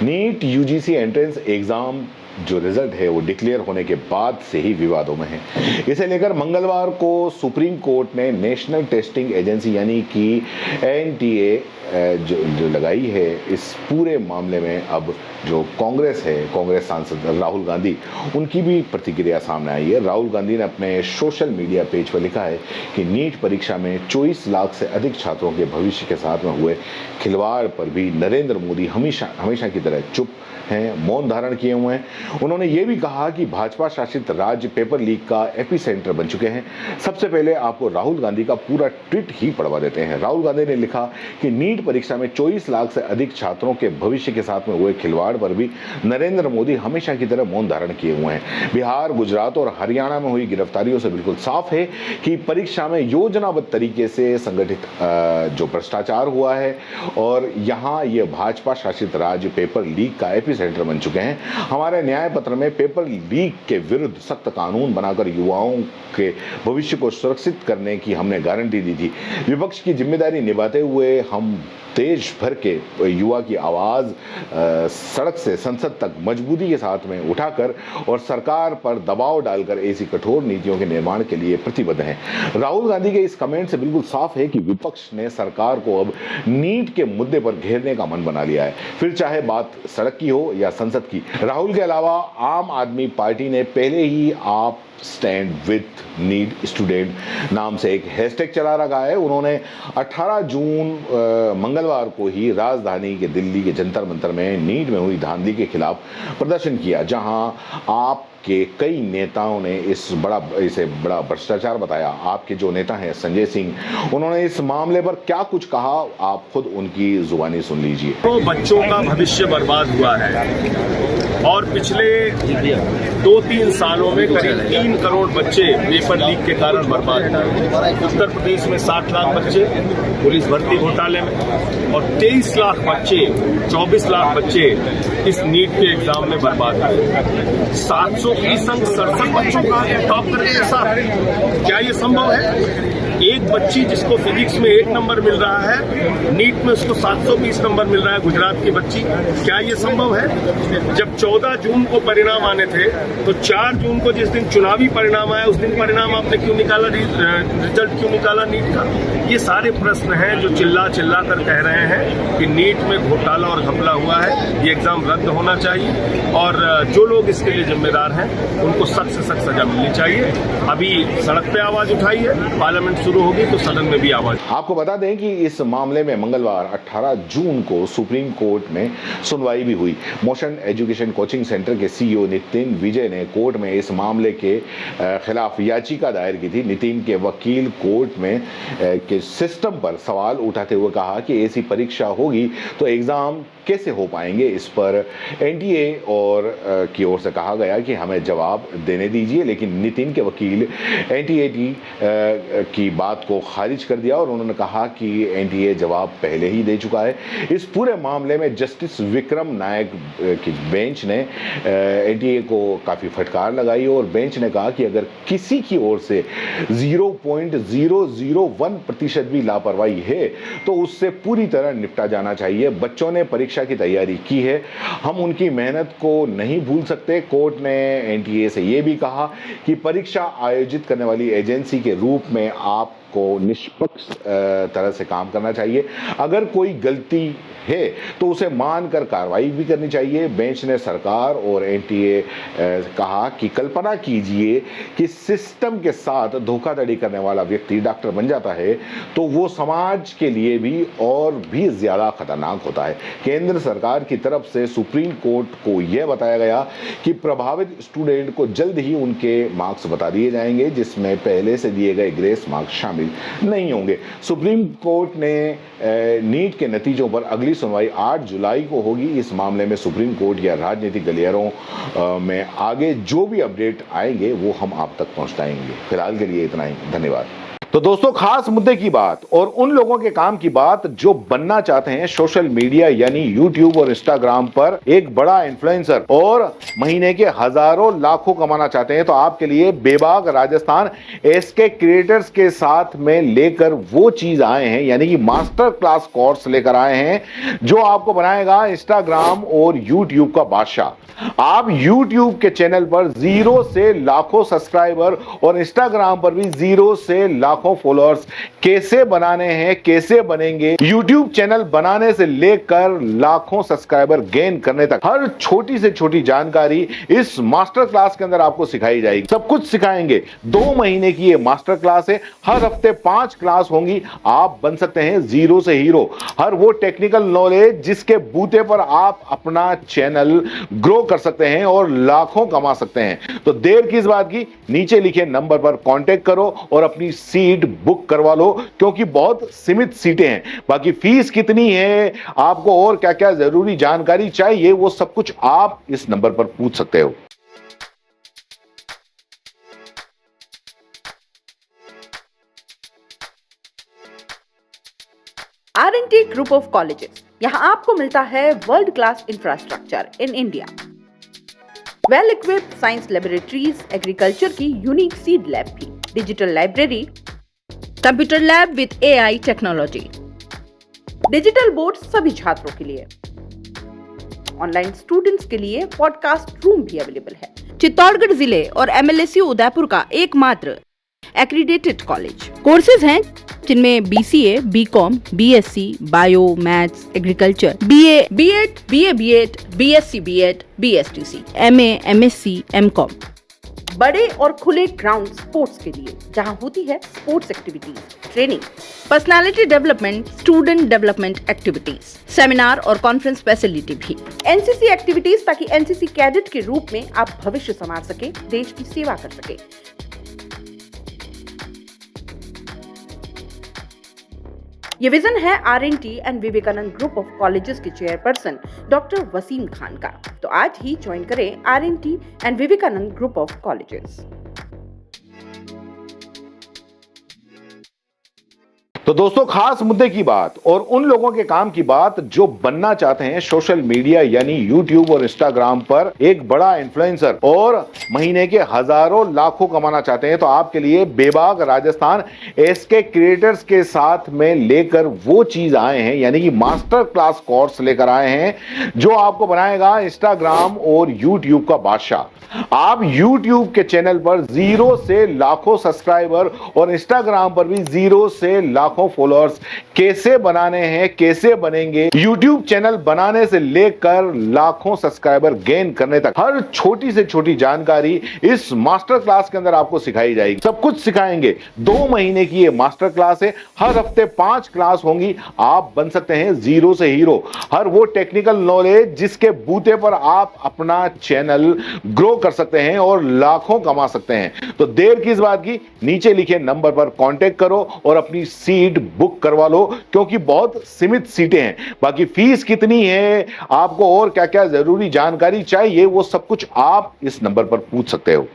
NEET UGC entrance exam जो result है वो डिक्लेयर होने के बाद से ही विवादों में है। इसे लेकर मंगलवार को सुप्रीम कोर्ट ने नेशनल टेस्टिंग एजेंसी यानी कि एनटीए जो लगाई है, इस पूरे मामले में अब जो कांग्रेस सांसद राहुल गांधी, उनकी भी प्रतिक्रिया सामने आई है। राहुल गांधी ने अपने सोशल मीडिया पेज पर लिखा है कि नीट परीक्षा में 24 लाख से अधिक छात्रों के भविष्य के साथ में हुए खिलवाड़ पर भी नरेंद्र मोदी हमेशा की तरह चुप हैं, मौन धारण किए हुए हैं। उन्होंने ये भी कहा कि भाजपा शासित राज्य पेपर लीक का एपिसेंटर बन चुके हैं। सबसे पहले आपको राहुल गांधी का पूरा ट्वीट ही पढ़वा देते हैं। राहुल गांधी ने लिखा कि नीट परीक्षा में 24 लाख से अधिक छात्रों के भविष्य के साथ में हुए खिलवाड़ पर भी नरेंद्र मोदी हमेशा की तरह मौन धारण किए हुए हैं। बिहार, गुजरात और हरियाणा में हुई गिरफ्तारियों से बिल्कुल साफ है कि परीक्षा में योजनाबद्ध तरीके से संगठित जो भ्रष्टाचार हुआ है और यहाँ ये भाजपा शासित राज्य पेपर लीक का सेंटर बन चुके हैं। हमारे न्याय पत्र में पेपर लीक के विरुद्ध सख्त कानून बनाकर युवाओं के भविष्य को सुरक्षित करने की हमने गारंटी दी थी। विपक्ष की जिम्मेदारी निभाते हुए हम देश भर के युवा की आवाज सड़क से संसद तक मजबूती के साथ में उठाकर और सरकार पर दबाव डालकर ऐसी कठोर नीतियों के निर्माण के लिए प्रतिबद्ध हैं। राहुल गांधी के इस कमेंट से बिल्कुल साफ है कि विपक्ष ने सरकार को अब नीट के मुद्दे पर घेरने का मन बना लिया है, फिर चाहे बात सड़क की हो या संसद की। राहुल के अलावा आम आदमी पार्टी ने पहले ही आप स्टैंड विथ नीट स्टूडेंट नाम से एक हैशटैग चला रखा है। उन्होंने 18 जून मंगलवार को ही राजधानी के दिल्ली के जंतर मंतर में नीट में हुई धांधली के खिलाफ प्रदर्शन किया, जहां आप के कई नेताओं ने इसे बड़ा भ्रष्टाचार बताया। आपके जो नेता हैं संजय सिंह, उन्होंने इस मामले पर क्या कुछ कहा, आप खुद उनकी जुबानी सुन लीजिए। तो बच्चों का भविष्य बर्बाद हुआ है और पिछले 2-3 सालों में करीब 3 करोड़ बच्चे पेपर लीक के कारण बर्बाद हुए। उत्तर प्रदेश में 60 लाख बच्चे पुलिस भर्ती घोटाले में और 23 लाख बच्चे, 24 लाख बच्चे इस नीट के एग्जाम में बर्बाद हुए। 720 अंक 67 बच्चों का टॉप करके ऐसा क्या ये संभव है? एक बच्ची जिसको फिजिक्स में 1 नंबर मिल रहा है, नीट में उसको 720 नंबर मिल रहा है, गुजरात की बच्ची। क्या ये संभव है? जब 14 जून को परिणाम आने थे तो 4 जून को जिस दिन चुनावी परिणाम आया उस दिन परिणाम आपने क्यों निकाला, रिजल्ट क्यों निकाला नीट का? ये सारे प्रश्न हैं जो चिल्ला कर कह रहे हैं कि नीट में घोटाला और घपला हुआ है, ये एग्जाम रद्द होना चाहिए और जो लोग इसके लिए जिम्मेदार हैं उनको सख्त से सख्त सजा मिलनी चाहिए। अभी सड़क पे आवाज उठाई है, पार्लियामेंट शुरू होगी तो सदन में भी आवाज। आपको बता दें कि इस मामले में मंगलवार 18 जून को सुप्रीम कोर्ट में सुनवाई भी हुई। मोशन एजुकेशन कोचिंग सेंटर के सीईओ नितिन विजय ने कोर्ट में इस मामले के खिलाफ याचिका दायर की थी। नितिन के वकील कोर्ट में के सिस्टम पर सवाल उठाते हुए कहा कि ऐसी परीक्षा होगी तो एग्जाम कैसे हो पाएंगे। इस पर एनटीए और की ओर से कहा गया कि हमें जवाब देने दीजिए, लेकिन नितिन के वकील एनटीए की बात को खारिज कर दिया और उन्होंने कहा कि एनटीए जवाब पहले ही दे चुका है। इस पूरे मामले में जस्टिस विक्रम नायक की बेंच ने एनटीए को काफ़ी फटकार लगाई और बेंच ने कहा कि अगर किसी की ओर से 0.001% भी लापरवाही है तो उससे पूरी तरह निपटा जाना चाहिए। बच्चों ने परीक्षा की तैयारी की है, हम उनकी मेहनत को नहीं भूल सकते। कोर्ट ने एनटीए से यह भी कहा कि परीक्षा आयोजित करने वाली एजेंसी के रूप में आपको निष्पक्ष तरह से काम करना चाहिए। अगर कोई गलती है तो उसे मानकर कार्रवाई भी करनी चाहिए। बेंच ने सरकार और एनटीए कहा कि कल्पना कीजिए कि सिस्टम के साथ धोखाधड़ी करने वाला व्यक्ति डॉक्टर बन जाता है तो वो समाज के लिए भी और भी ज्यादा खतरनाक होता है। केंद्र सरकार की तरफ से सुप्रीम कोर्ट को यह बताया गया कि प्रभावित स्टूडेंट को जल्द ही उनके मार्क्स बता दिए जाएंगे, जिसमें पहले से दिए गए ग्रेस मार्क्स शामिल नहीं होंगे। सुप्रीम कोर्ट ने नीट के नतीजों पर अगली सुनवाई 8 जुलाई को होगी। इस मामले में सुप्रीम कोर्ट या राजनीतिक गलियारों में आगे जो भी अपडेट आएंगे वो हम आप तक पहुंचाएंगे। फिलहाल के लिए इतना ही, धन्यवाद। तो दोस्तों, खास मुद्दे की बात और उन लोगों के काम की बात जो बनना चाहते हैं सोशल मीडिया यानी यूट्यूब और इंस्टाग्राम पर एक बड़ा इन्फ्लुएंसर और महीने के हजारों लाखों कमाना चाहते हैं। तो आपके लिए बेबाक राजस्थान एसके क्रिएटर्स के साथ में लेकर वो चीज आए हैं, यानी कि मास्टर क्लास कोर्स लेकर आए हैं जो आपको बनाएगा इंस्टाग्राम और यूट्यूब का बादशाह। आप YouTube के चैनल पर 0 से लाखों सब्सक्राइबर और इंस्टाग्राम पर भी 0 से लाखों फॉलोअर्स कैसे बनाने हैं, कैसे बनेंगे, YouTube चैनल बनाने से लेकर लाखों सब्सक्राइबर गेन करने तक हर छोटी से छोटी जानकारी इस मास्टर क्लास के अंदर आपको सिखाई जाएगी। सब कुछ सिखाएंगे। 2 महीने की ये मास्टर क्लास है। हर हफ्ते 5 क्लास होंगी। आप बन सकते हैं 0 से हीरो। हर वो टेक्निकल नॉलेज जिसके बूते पर आप अपना चैनल ग्रो कर सकते हैं और लाखों कमा सकते हैं। तो देर किस बात की, नीचे लिखे नंबर पर कांटेक्ट करो और अपनी सीट बुक करवा लो, क्योंकि बहुत सीमित सीटें हैं। बाकी फीस कितनी है, आपको और क्या क्या जरूरी जानकारी चाहिए, वो सब कुछ आप इस नंबर पर पूछ सकते हो। R&T ग्रुप ऑफ कॉलेजेस, यहां आपको मिलता है world class infrastructure in India, well equipped science laboratories, agriculture की यूनिक सीड लैब भी, digital library, computer lab with AI technology, digital board सभी छात्रों के लिए, ऑनलाइन स्टूडेंट्स के लिए पॉडकास्ट रूम भी अवेलेबल है। चित्तौड़गढ़ जिले और MLSU उदयपुर का एकमात्र एक्रीडेटेड कॉलेज। कोर्सेज हैं जिनमें BCA, BCom, BSc, bio, maths, agriculture, BA, B.Ed, BA, B.Ed, BSc, B.Ed, BSTC, MA, MSc, MCom। बड़े और खुले ग्राउंड स्पोर्ट्स के लिए, जहां होती है sports activities, training, personality development, student development activities, seminar और कॉन्फ्रेंस फैसिलिटी भी, NCC एक्टिविटीज, ताकि NCC कैडेट के रूप में आप भविष्य संवार सके, देश की सेवा कर सके। ये विजन है R&T and Vivekanand group of colleges के चेयरपर्सन डॉक्टर वसीम खान का। तो आज ही ज्वाइन करें R&T and Vivekanand group of colleges. तो दोस्तों, खास मुद्दे की बात और उन लोगों के काम की बात जो बनना चाहते हैं सोशल मीडिया यानी यूट्यूब और इंस्टाग्राम पर एक बड़ा इन्फ्लुएंसर और महीने के हजारों लाखों कमाना चाहते हैं। तो आपके लिए बेबाक राजस्थान एसके क्रिएटर्स के साथ में लेकर वो चीज आए हैं, यानी कि मास्टर क्लास कोर्स लेकर आए हैं जो आपको बनाएगा इंस्टाग्राम और यूट्यूब का बादशाह। आप YouTube के चैनल पर 0 से लाखों सब्सक्राइबर और इंस्टाग्राम पर भी 0 से लाखों फॉलोअर्स कैसे बनाने हैं, कैसे बनेंगे, YouTube चैनल बनाने से लेकर लाखों सब्सक्राइबर गेन करने तक हर छोटी से छोटी जानकारी इस मास्टर क्लास के अंदर आपको सिखाई जाएगी। सब कुछ सिखाएंगे। 2 महीने की ये मास्टर क्लास है। हर हफ्ते 5 क्लास होंगी। आप बन सकते हैं 0 से हीरो। हर वो टेक्निकल नॉलेज जिसके बूते पर आप अपना चैनल ग्रो कर सकते हैं और लाखों कमा सकते हैं। तो देर किस बात की, नीचे लिखे नंबर पर कांटेक्ट करो और अपनी सीट बुक करवा लो, क्योंकि बहुत सीमित सीटें हैं। बाकी फीस कितनी है, आपको और क्या क्या जरूरी जानकारी चाहिए, वो सब कुछ आप इस नंबर पर पूछ सकते हो।